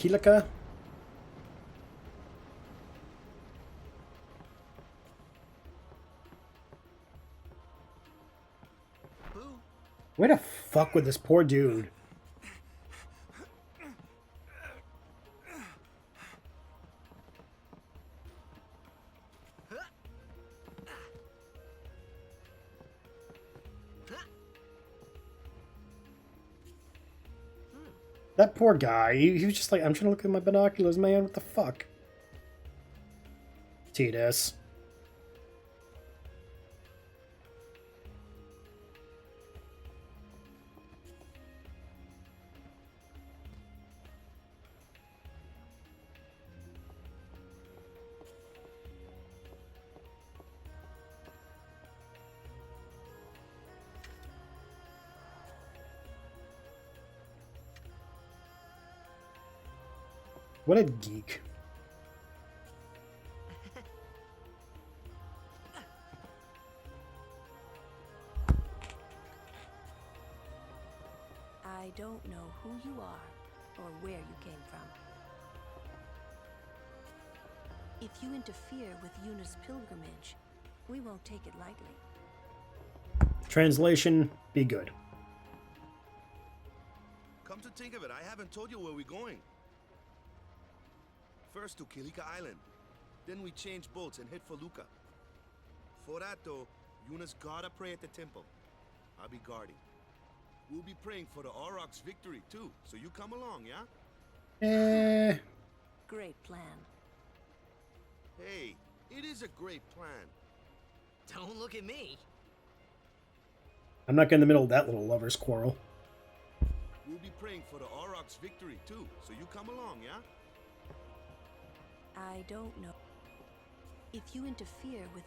Kilika? Way to fuck with this poor dude. That poor guy, he was just like, I'm trying to look at my binoculars, man, what the fuck? Tidus. What a geek. I don't know who you are or where you came from. If you interfere with Yuna's pilgrimage, we won't take it lightly. Translation, be good. Come to think of it, I haven't told you where we're going. First to Kilika Island. Then we change boats and head for Luca. For that though, Yuna's gotta pray at the temple. I'll be guarding. We'll be praying for the Aurochs' victory too, so you come along, yeah? Great plan. Hey, it is a great plan. Don't look at me. I'm not getting in the middle of that little lover's quarrel. We'll be praying for the Aurochs' victory too, so you come along, yeah? I don't know. If you interfere with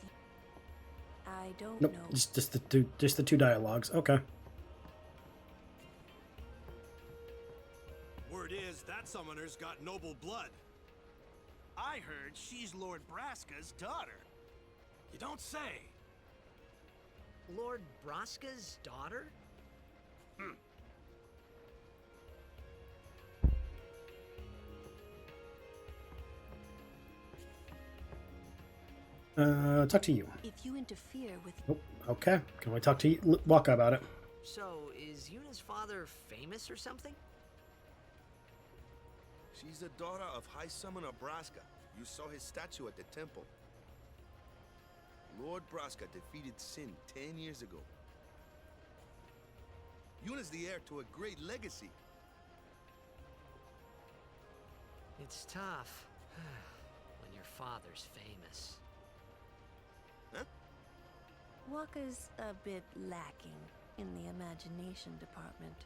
I don't Nope, know. just the two dialogues. Okay. Word is that summoner's got noble blood. I heard she's Lord Braska's daughter. You don't say. Lord Braska's daughter? Talk to you. If you interfere with Oh, okay. Can we talk to you, Waka, about it? So, is Yuna's father famous or something? She's the daughter of High Summoner Braska. You saw his statue at the temple. Lord Braska defeated Sin 10 years ago. Yuna's the heir to a great legacy. It's tough when your father's famous. Huh? Waka's a bit lacking in the imagination department.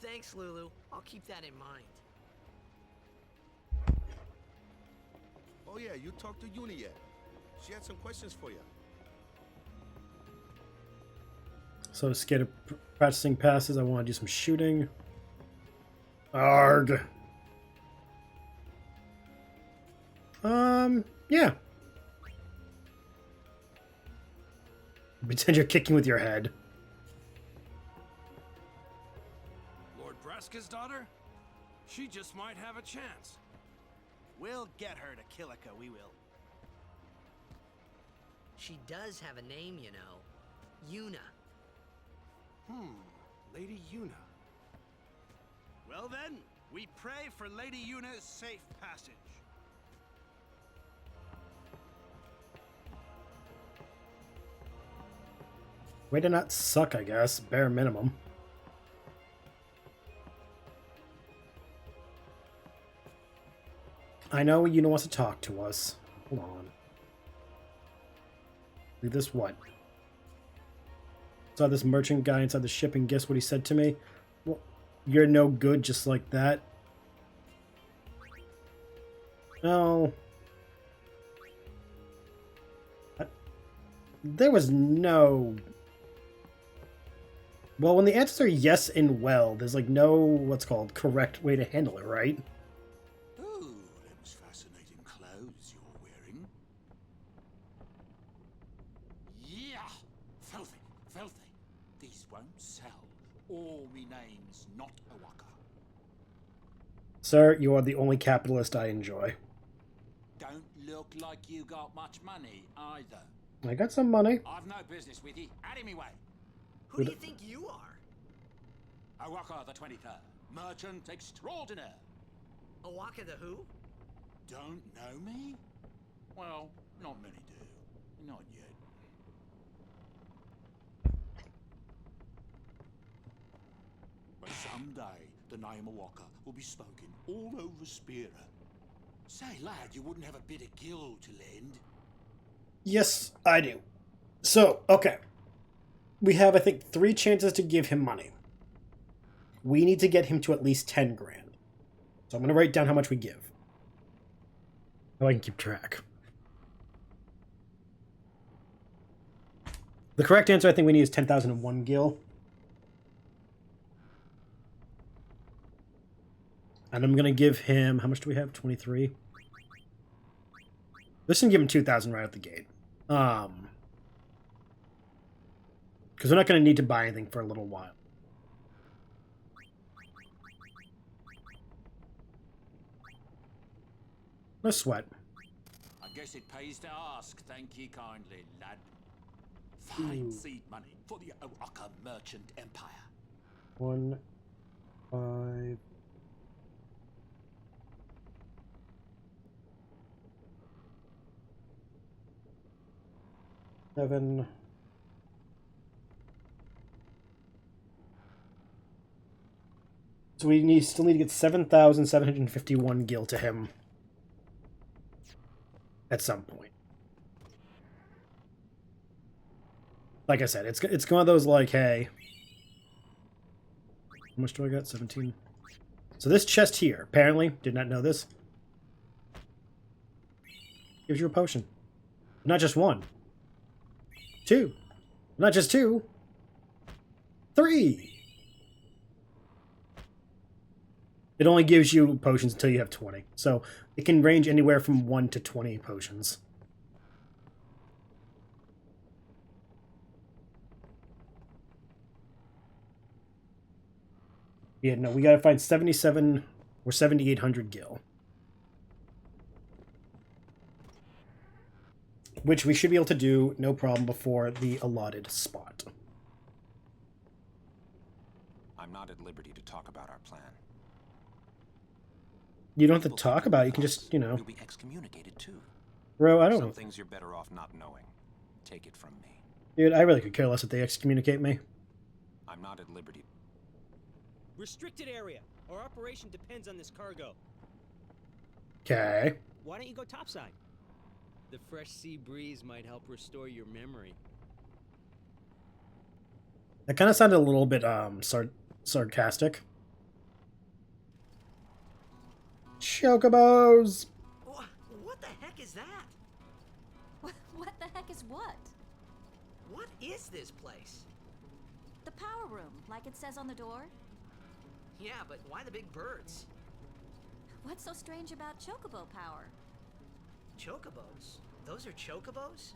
Thanks, Lulu. I'll keep that in mind. Oh yeah, you talked to Yuna yet? She had some questions for you. So scared of practicing passes. I want to do some shooting. Arg. Yeah. Pretend you're kicking with your head. Lord Braska's daughter? She just might have a chance. We'll get her to Kilika, we will. She does have a name, you know. Yuna. Lady Yuna. Well then, we pray for Lady Yuna's safe passage. Way to not suck, I guess. Bare minimum. I know Yuna wants to talk to us. Hold on. Do this what? Saw this merchant guy inside the ship and guess what he said to me? Well, you're no good just like that. No. There was no... Well, when the answers are yes and well, there's like no, what's called, correct way to handle it, right? Oh, them's fascinating clothes you're wearing. Yeah! Filthy, filthy. These won't sell. All me name's not a waka. Sir, you are the only capitalist I enjoy. Don't look like you got much money either. I got some money. I've no business with you. Out of me way. Who do you think you are? Awaka the 23rd, merchant extraordinaire. Awaka the who? Don't know me? Well, not many do. Not yet. But someday, the name Awaka will be spoken all over Spira. Say, lad, you wouldn't have a bit of gil to lend? Yes, I do. So, okay. We have, I think, 3 chances to give him money. We need to get him to at least 10 grand. So I'm going to write down how much we give. So I can keep track. The correct answer I think we need is 10,001 gil. And I'm going to give him... How much do we have? 23? This can give him 2,000 right out the gate. Because we're not going to need to buy anything for a little while. No sweat. I guess it pays to ask. Thank ye kindly, lad. Fine seed money for the Awaka merchant empire. 1, 5... 7... So we still need to get 7,751 gil to him at some point. Like I said, it's one of those like, hey, how much do I got? 17. So this chest here, apparently, did not know this, gives you a potion. Not just 1. 2. Not just 2. 3. It only gives you potions until you have 20. So it can range anywhere from 1 to 20 potions. Yeah, no, we gotta find 77 or 7,800 gil. Which we should be able to do, no problem, before the allotted spot. I'm not at liberty to talk about our plan. You don't have to talk about it, you can just, you know... You'll be excommunicated too. Bro, I don't know. Some things you're better off not knowing. Take it from me. Dude, I really could care less if they excommunicate me. I'm not at liberty. Restricted area. Our operation depends on this cargo. Okay. Why don't you go topside? The fresh sea breeze might help restore your memory. That kind of sounded a little bit, sarcastic. Chocobos! What the heck is that? What the heck is what? What is this place? The power room, like it says on the door? Yeah, but why the big birds? What's so strange about chocobo power? Chocobos? Those are chocobos?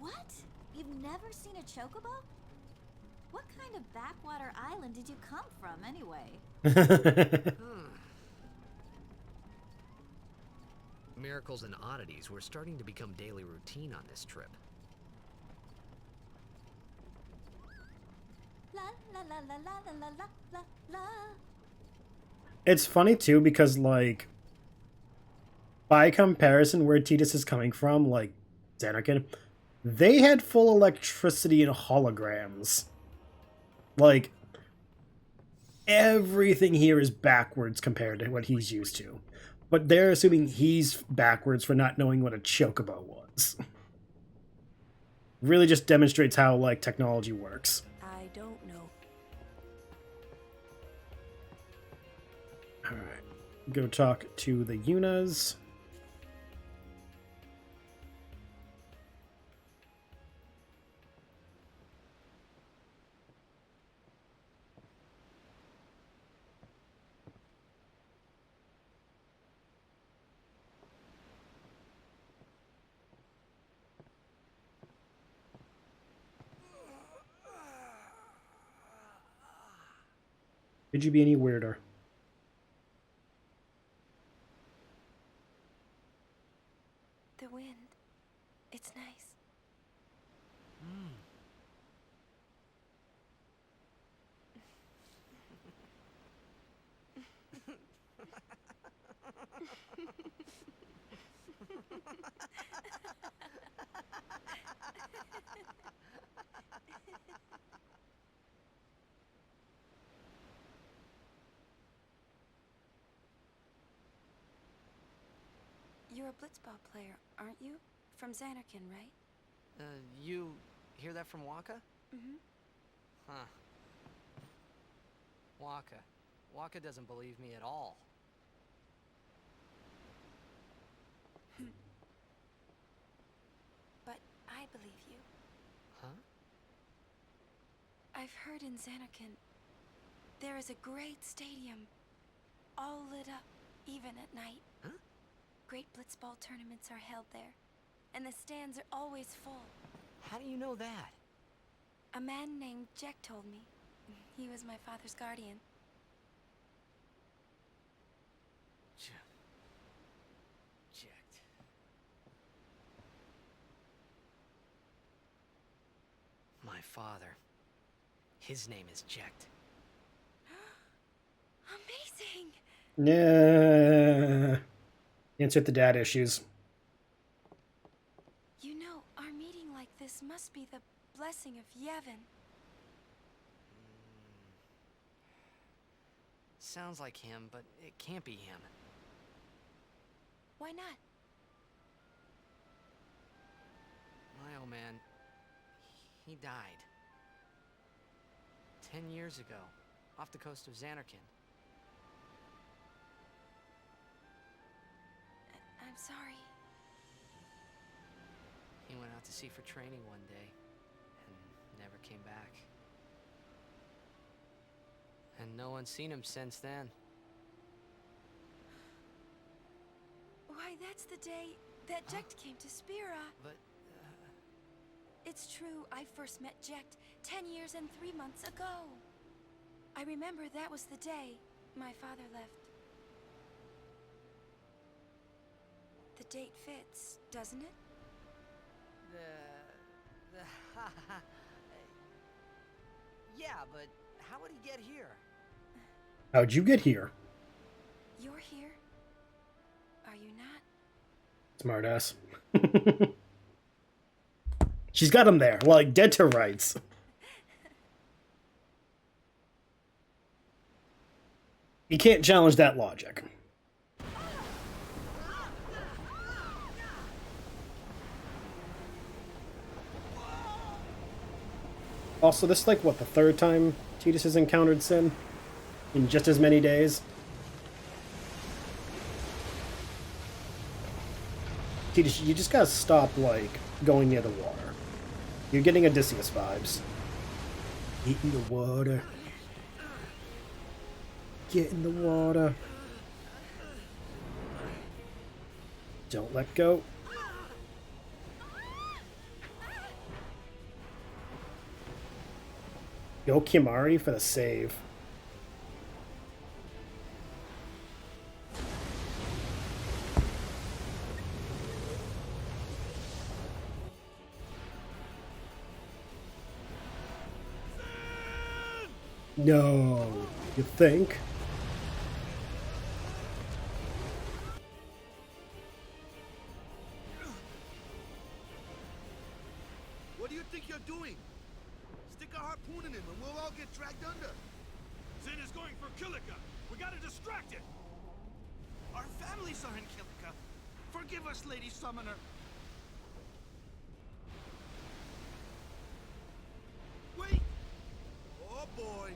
What? You've never seen a chocobo? What kind of backwater island did you come from, anyway? Miracles and oddities were starting to become daily routine on this trip. La la la la la la la la la. It's funny, too, because, like, by comparison, where Tidus is coming from, like, Xanarkand, they had full electricity and holograms. Like, everything here is backwards compared to what he's used to. But they're assuming he's backwards for not knowing what a chocobo was. Really just demonstrates how, like, technology works. I don't know. Alright. Go talk to the Yunas. Could you be any weirder? the wind. It's nice. You're a blitzball player, aren't you? From Xanarkin, right? You hear that from Waka? Mm-hmm. Huh. Waka. Waka doesn't believe me at all. But I believe you. Huh? I've heard in Xanarkin, there is a great stadium, all lit up, even at night. Huh? Great blitzball tournaments are held there, and the stands are always full. How do you know that? A man named Jack told me. He was my father's guardian. Checked. My father. His name is Jekt. Amazing! Yeah. Insert the dad issues. You know, our meeting like this must be the blessing of Yevon. Sounds like him, but it can't be him. Why not? My old man, he died. 10 years ago, off the coast of Xanarkin. I'm sorry. He went out to sea for training one day, and never came back. And no one's seen him since then. Why, that's the day that Jekt came to Spira. But, It's true, I first met Jekt 10 years and 3 months ago. I remember that was the day my father left. The date fits, doesn't it? Yeah, but how would he get here? How'd you get here? You're here. Are you not? Smartass. She's got him there, like dead to rights. You can't challenge that logic. Also, this is like, what, the third time Tidus has encountered Sin? In just as many days? Tidus, you just gotta stop, like, going near the water. You're getting Odysseus vibes. Get in the water. Get in the water. Don't let go. Go Kimari for the save. No, you think? What do you think you're doing? Stick a harpoon in him and we'll all get dragged under. Zin is going for Kilika. We gotta distract it. Our families are in Kilika. Forgive us, Lady Summoner. Wait! Oh boy.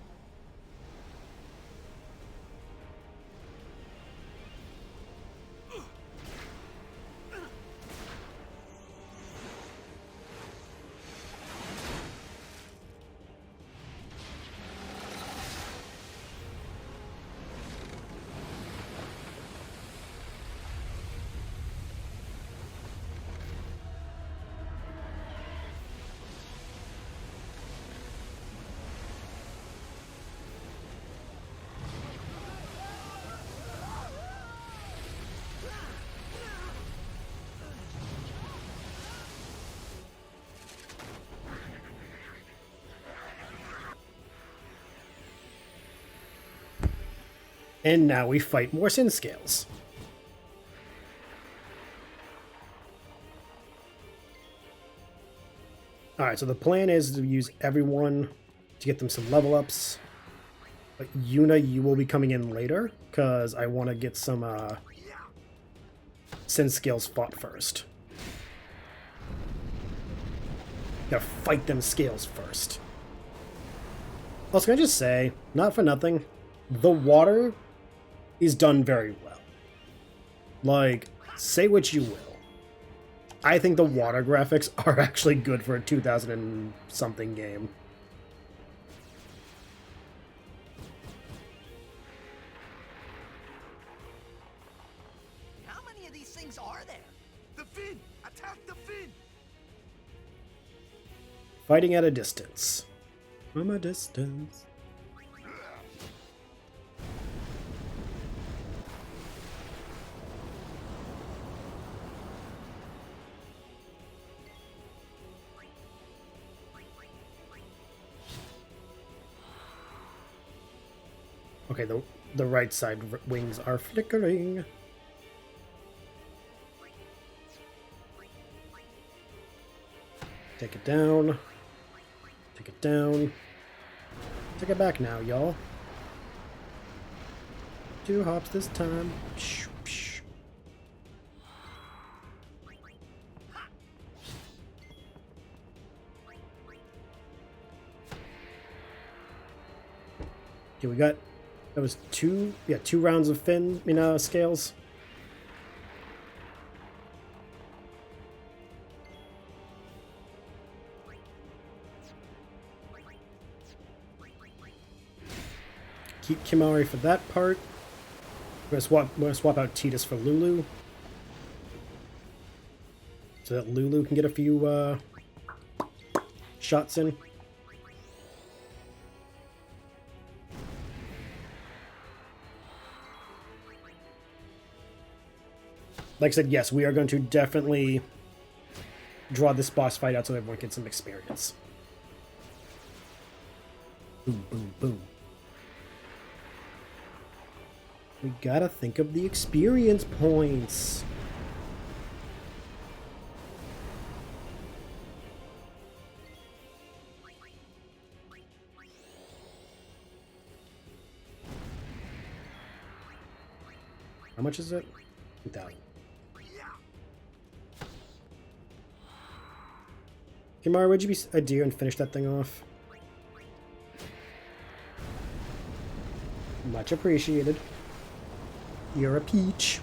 And now we fight more sin scales. Alright, so the plan is to use everyone to get them some level ups. But Yuna, you will be coming in later, because I want to get some sin scales fought first. Gotta fight them scales first. Also, can I just say, not for nothing, the water is done very well. Like, say what you will. I think the water graphics are actually good for a 2000 and something game. How many of these things are there? The fin! Attack the fin! Fighting at a distance. From a distance. Okay, the right side wings are flickering. Take it down. Take it down. Take it back now, y'all. 2 hops this time. Psh, psh. Okay, we got... That was 2 rounds of fin, scales. Keep Kimari for that part. We're gonna swap out Tidus for Lulu. So that Lulu can get a few shots in. Like I said, yes, we are going to definitely draw this boss fight out so everyone gets some experience. Boom, boom, boom. We gotta think of the experience points. How much is it? 2,000. Kimara, would you be a dear and finish that thing off? Much appreciated. You're a peach.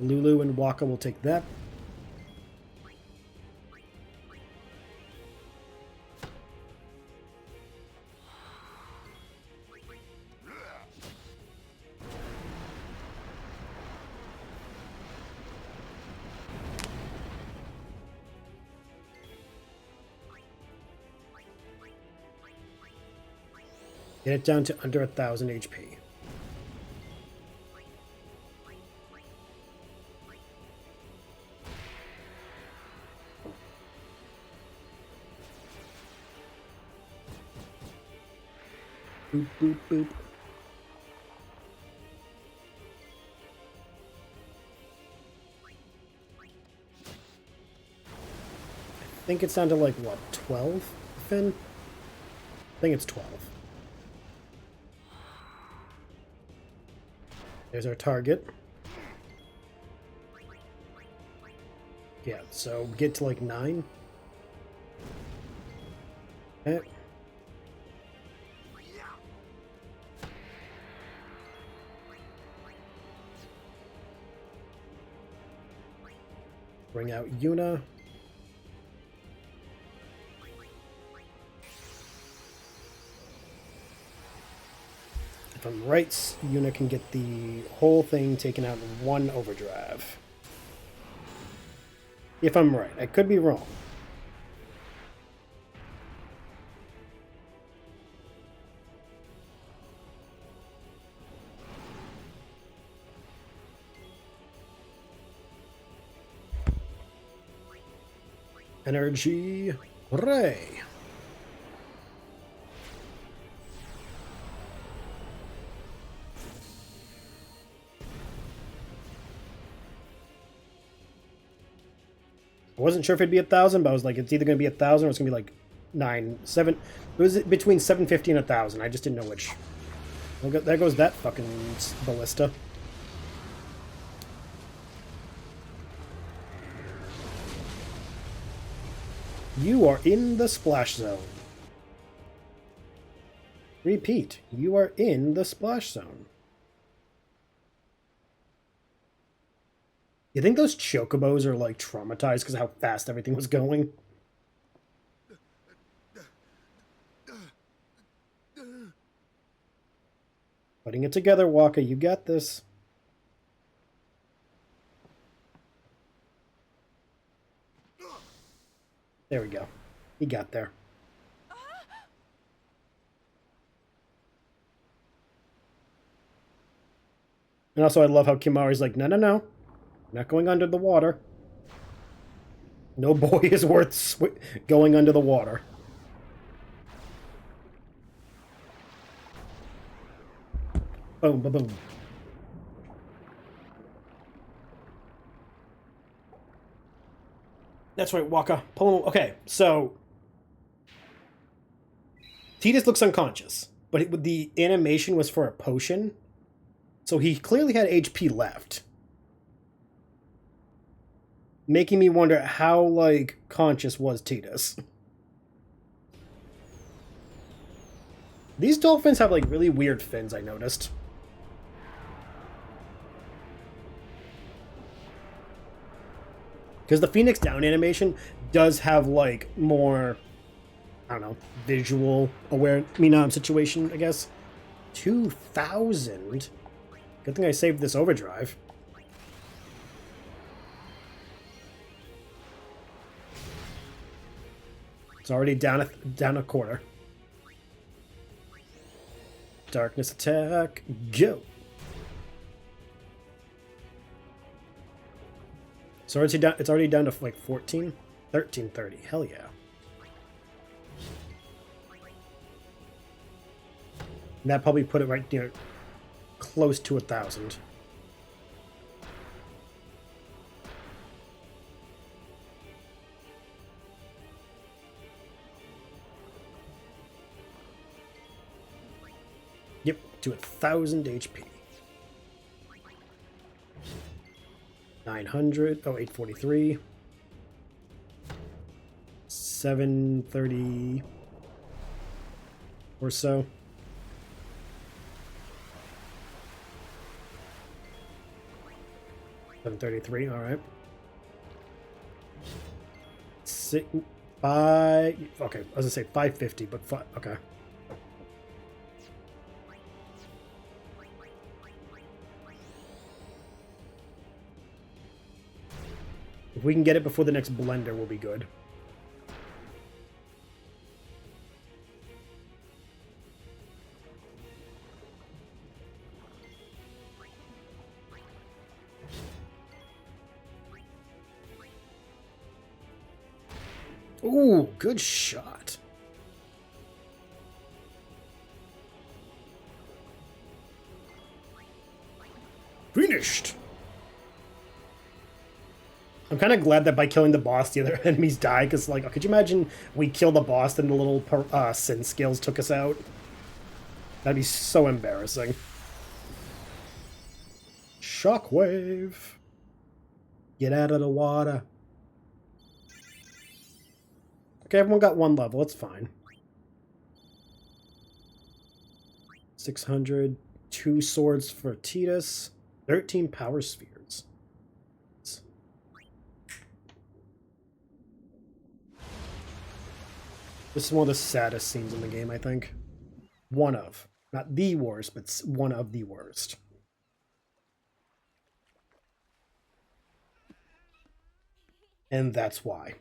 Lulu and Waka will take that. Get it down to under 1,000 HP. Boop, boop, boop. I think it's down to like, what, 12, Finn? I think it's 12. There's our target. Yeah, so get to like 9. Okay. Bring out Yuna. If I'm right, Yuna can get the whole thing taken out in 1 overdrive. If I'm right. I could be wrong. Energy. Hooray! I wasn't sure if it'd be 1,000, but I was like, it's either going to be 1,000 or it's going to be like 7. It was between 750 and 1,000. I just didn't know which. There goes that fucking ballista. You are in the splash zone. Repeat, you are in the splash zone. You think those chocobos are like traumatized because of how fast everything was going? Putting it together, Waka, you got this. There we go. He got there. And also I love how Kimari's like, no, no, no. Not going under the water. No boy is worth going under the water. Boom, boom, boom. That's right, Waka. Pull him. Okay, so Tidus looks unconscious, but the animation was for a potion, so he clearly had HP left. Making me wonder how, like, conscious was Tidus. These dolphins have, like, really weird fins, I noticed. Because the Phoenix Down animation does have, like, more, I don't know, visual situation, I guess. 2,000? Good thing I saved this overdrive. It's already down a quarter. Darkness attack, go! So it's already down to like 14? 1330, hell yeah. And that probably put it right near, close to 1,000. Yep, to 1,000 HP. 900, oh, 843. 730 or so. $733, all right. 5, okay, I was gonna say 550, but okay. If we can get it before the next blender, we'll be good. Ooh, good shot. Finished. I'm kind of glad that by killing the boss, the other enemies die, because, like, could you imagine we kill the boss and the little sin scales took us out? That'd be so embarrassing. Shockwave. Get out of the water. Okay, everyone got 1 level. It's fine. 600. 2 swords for Tidus. 13 power spheres. This is one of the saddest scenes in the game, I think. One of. Not the worst, but one of the worst. And that's why.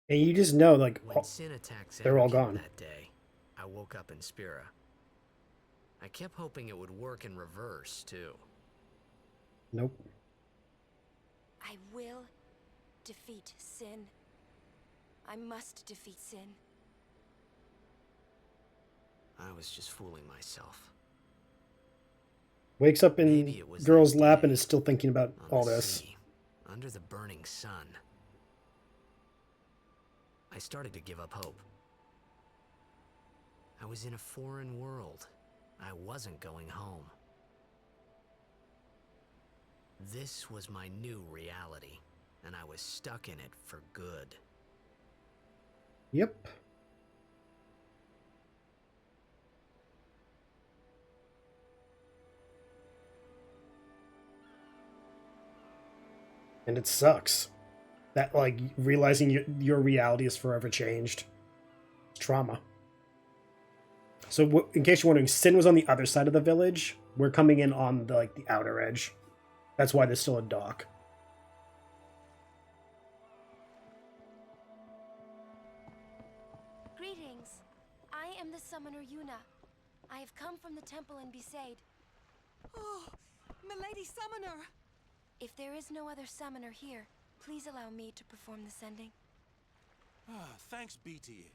And you just know, like, When Sin attacked they're all Anakin gone. that day, I woke up in Spira. I kept hoping it would work in reverse, too. Nope. I will defeat Sin. I must defeat Sin. I was just fooling myself. Wakes up in Maybe it was girl's that lap day and is still thinking about on all the this. sea, under the burning sun. I started to give up hope. I was in a foreign world. I wasn't going home. This was my new reality, and I was stuck in it for good. Yep. And it sucks. That, like, realizing your reality is forever changed. It's trauma. So, in case you're wondering, Sin was on the other side of the village. We're coming in on, the outer edge. That's why there's still a dock. Greetings. I am the summoner Yuna. I have come from the temple in Besaid. Oh, milady summoner! If there is no other summoner here, please allow me to perform the sending. Thanks, BTA.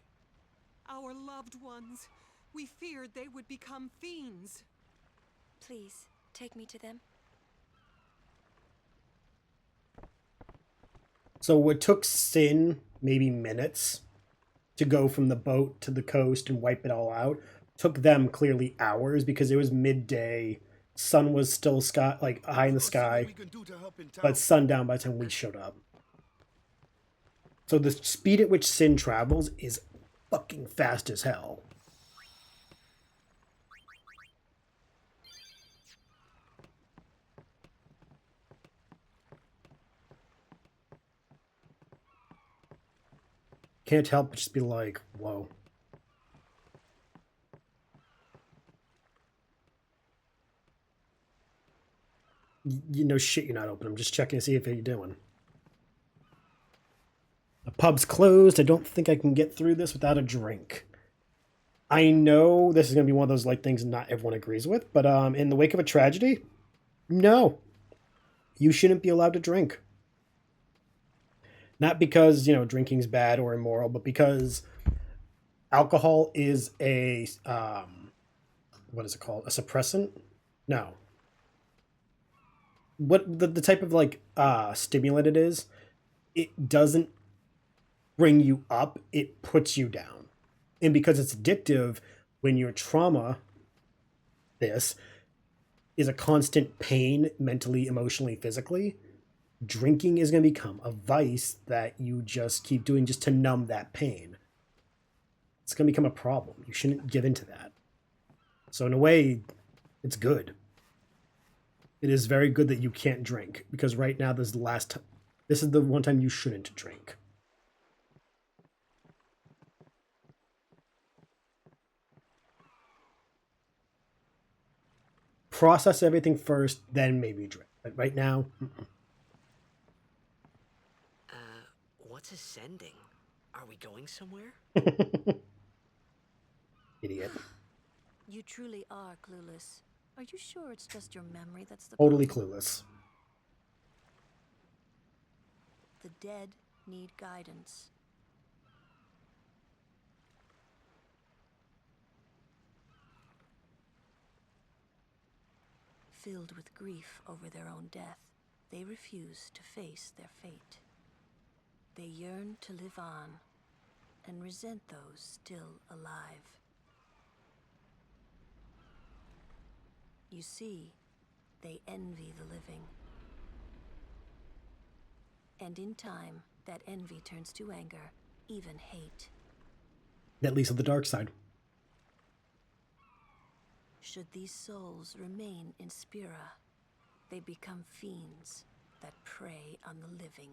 Our loved ones. We feared they would become fiends. Please, take me to them. So what took Sin maybe minutes to go from the boat to the coast and wipe it all out took them clearly hours because it was midday. Sun was still high in the sky, but sundown by the time we showed up. So the speed at which Sin travels is fucking fast as hell. Can't help but just be like, whoa. You know shit you're not open. I'm just checking to see if you're doing. The pub's closed. I don't think I can get through this without a drink. I know this is going to be one of those things not everyone agrees with, but in the wake of a tragedy, no. You shouldn't be allowed to drink. Not because, drinking's bad or immoral, but because alcohol is a, what is it called? A suppressant? No. What the type of stimulant it is, it doesn't bring you up, it puts you down. And because it's addictive, when your trauma, this, is a constant pain mentally, emotionally, physically, drinking is going to become a vice that you just keep doing just to numb that pain. It's going to become a problem. You shouldn't give into that. So in a way, it's good. It is very good that you can't drink, because right now this is the one time you shouldn't drink. Process everything first, then maybe drink. But right now, What's ascending? Are we going somewhere? Idiot. You truly are clueless. Are you sure it's just your memory that's the Totally problem? clueless. The dead need guidance. Filled with grief over their own death, they refuse to face their fate. They yearn to live on and resent those still alive. You see, they envy the living. And in time, that envy turns to anger, even hate. That leads to the dark side. Should these souls remain in Spira, they become fiends that prey on the living.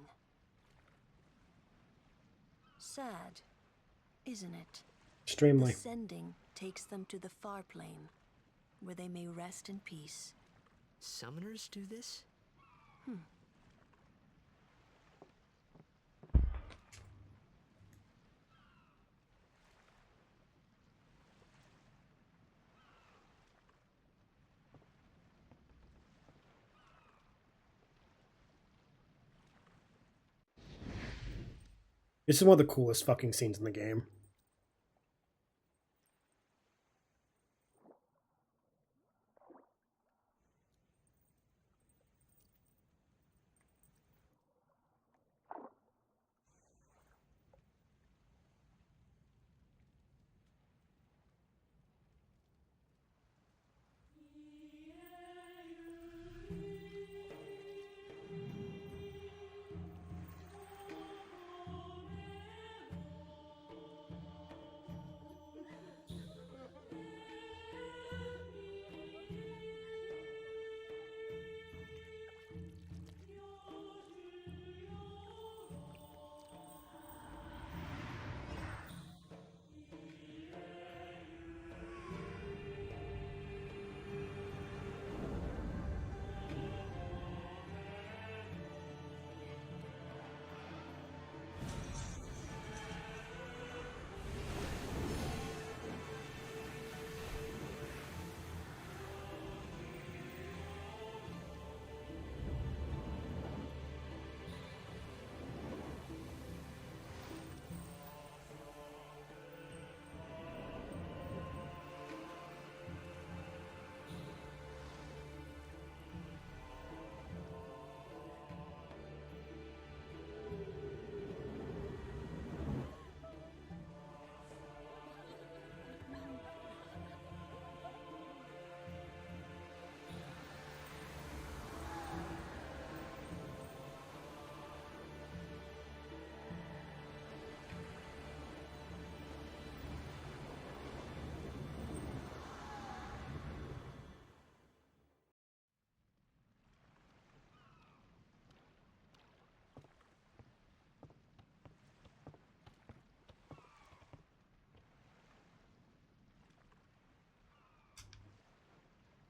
Sad, isn't it? Extremely. The sending takes them to the far plane, where they may rest in peace. Summoners do this? This is one of the coolest fucking scenes in the game.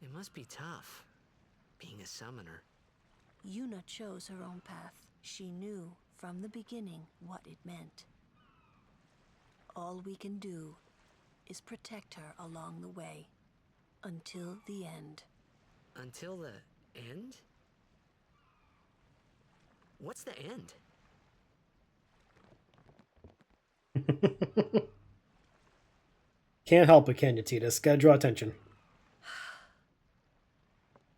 It must be tough, being a summoner. Yuna chose her own path. She knew from the beginning what it meant. All we can do is protect her along the way, until the end. Until the end? What's the end? Can't help it, can you, Tidus? Gotta draw attention.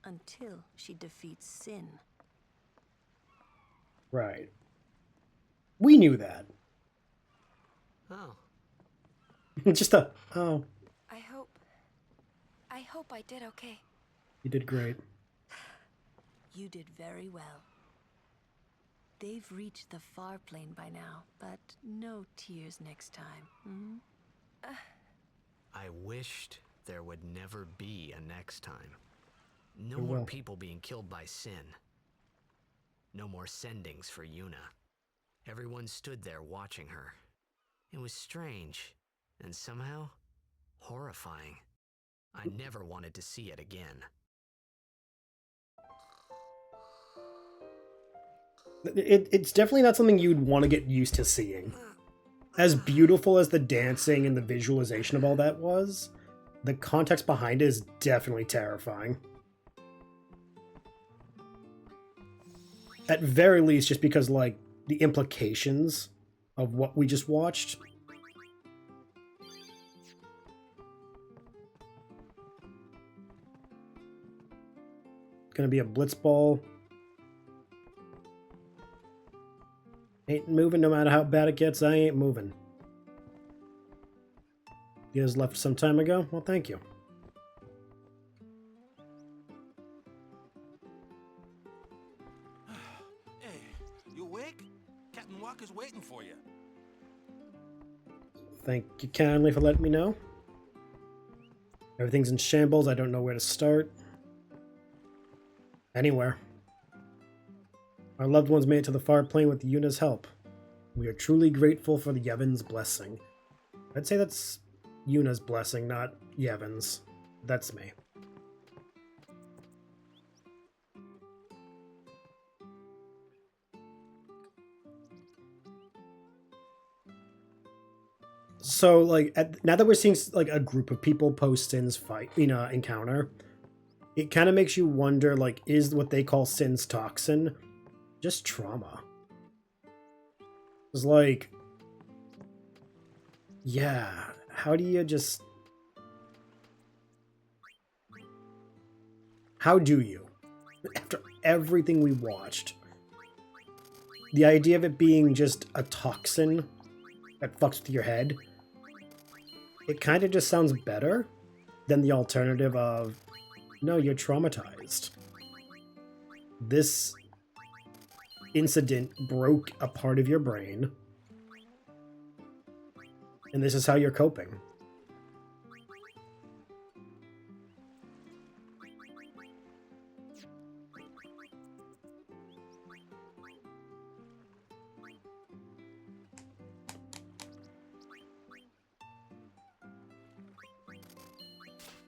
Until she defeats sin. Right. We knew that. Oh. Just a... Oh. I hope I did okay. You did great. You did very well. They've reached the far plane by now, but no tears next time. Hmm? I wished there would never be a next time. No It more will. people being killed by sin. No more sendings for Yuna. Everyone stood there watching her. It was strange, and somehow horrifying. I never wanted to see it again. It's definitely not something you'd want to get used to seeing. As beautiful as the dancing and the visualization of all that was, the context behind it is definitely terrifying. At very least, just because, like, the implications of what we just watched. Gonna be a blitzball. Ain't moving no matter how bad it gets, I ain't moving. You guys left some time ago? Well, thank you. Hey, you awake? Captain Walker's waiting for you. Thank you kindly for letting me know. Everything's in shambles, I don't know where to start. Anywhere. Our loved ones made it to the far plane with Yuna's help. We are truly grateful for the Yevon's blessing. I'd say that's Yuna's blessing, not Yevon's. That's me. So, like, now that we're seeing, like, a group of people post Sin's fight, encounter, it kind of makes you wonder, like, is what they call Sin's toxin just trauma? It's like, Yeah, how do you just... How do you? After everything we watched, the idea of it being just a toxin that fucks with your head, it kind of just sounds better than the alternative of, no, you're traumatized. This incident broke a part of your brain, and this is how you're coping.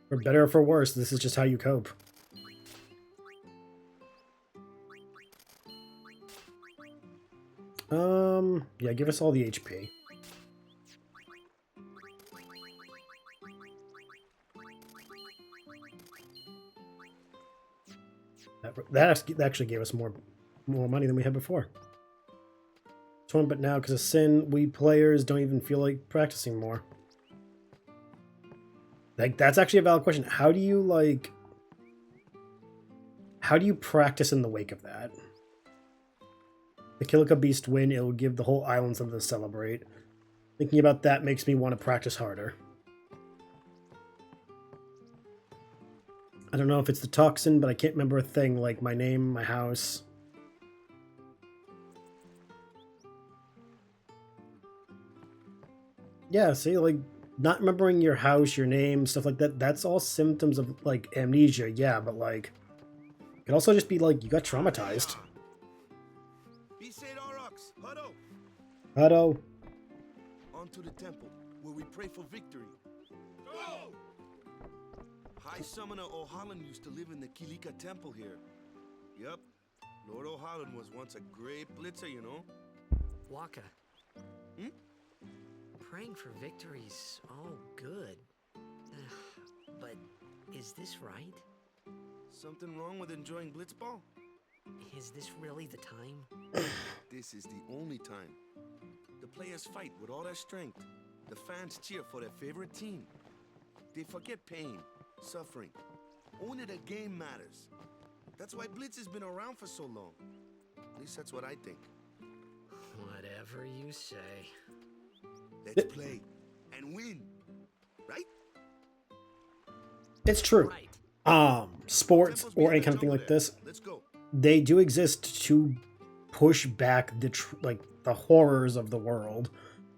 For better or for worse, this is just how you cope. Yeah, give us all the HP. That actually gave us more money than we had before. But now, because of sin, we players don't even feel like practicing more. Like, that's actually a valid question. How do you practice in the wake of that? The Kilika Beast win, it'll give the whole island something to celebrate. Thinking about that makes me want to practice harder. I don't know if it's the toxin, but I can't remember a thing like my name, my house. Yeah, see, like, not remembering your house, your name, stuff like that, that's all symptoms of, like, amnesia, yeah, but, like, it could also just be, like, you got traumatized. Hado. On to the temple, where we pray for victory. Go! High Summoner O'Holland used to live in the Kilika Temple here. Yep, Lord O'Holland was once a great blitzer, you know? Waka. Praying for victory's all good. But is this right? Something wrong with enjoying blitzball? Is this really the time? This is the only time. The players fight with all their strength. The fans cheer for their favorite team. They forget pain, suffering. Only the game matters. That's why Blitz has been around for so long. At least that's what I think. Whatever you say. Let's play and win, right? It's true. Sports or any kind of thing like this, they do exist to push back the horrors of the world.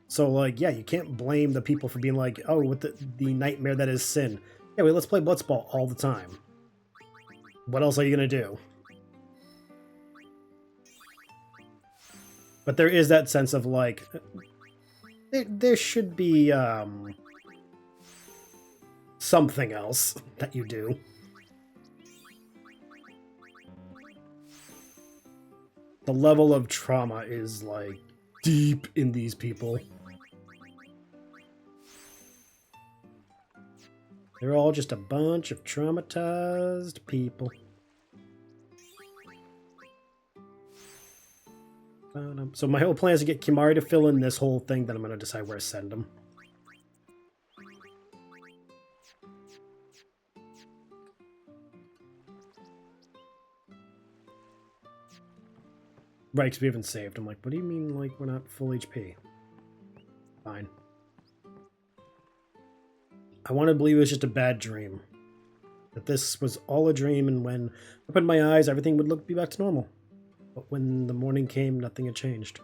So, like, yeah, you can't blame the people for being like, oh, with the nightmare that is sin. Yeah, wait, let's play blitzball all the time. What else are you gonna do? But there is that sense of, like, there should be something else that you do. The level of trauma is, like, deep in these people. They're all just a bunch of traumatized people. So my whole plan is to get Kimari to fill in this whole thing, then I'm going to decide where to send him. Right, because we haven't saved. I'm like, what do you mean, like, we're not full HP? Fine. I want to believe it was just a bad dream. That this was all a dream, and when I opened my eyes, everything would be back to normal. But when the morning came, nothing had changed.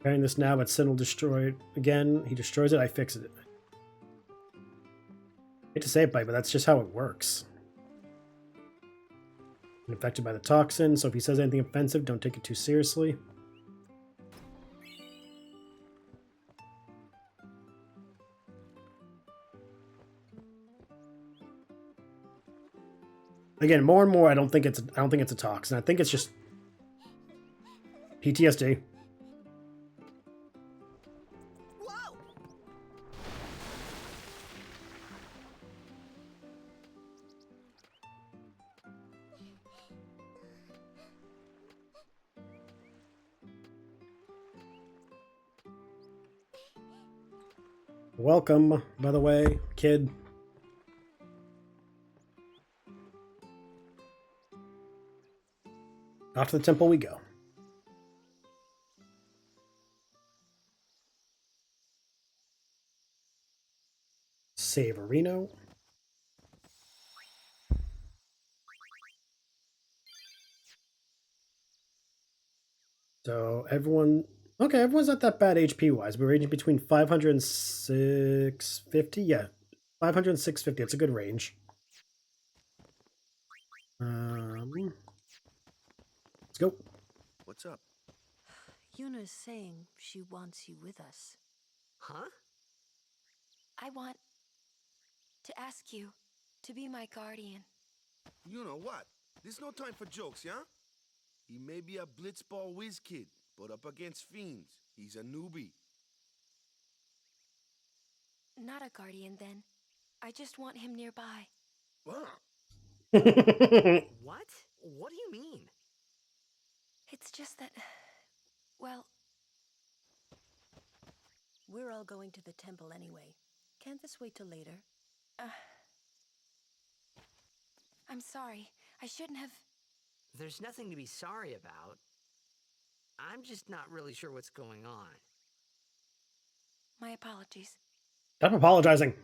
Carrying this now, but Sin will destroy it again. He destroys it, I fix it. I hate to say it, but that's just how it works. Infected by the toxin, so if he says anything offensive, don't take it too seriously. Again, more and more, I don't think it's a toxin. I think it's just PTSD. Whoa! Welcome, by the way, kid. Off to the temple we go. Savorino. So everyone, okay, everyone's not that bad HP wise. We're ranging between 500 and 650. Yeah, 500 and 650. It's a good range. Let's go. What's up? Yuna's saying she wants you with us. Huh? I want to ask you to be my guardian. You know what? There's no time for jokes, yeah? He may be a blitzball whiz kid, but up against fiends, he's a newbie. Not a guardian, then. I just want him nearby. What? What? What do you mean? It's just that, well, We're all going to the temple anyway. Can't this wait till later? I'm sorry. I shouldn't have... There's nothing to be sorry about. I'm just not really sure what's going on. My apologies. Stop apologizing.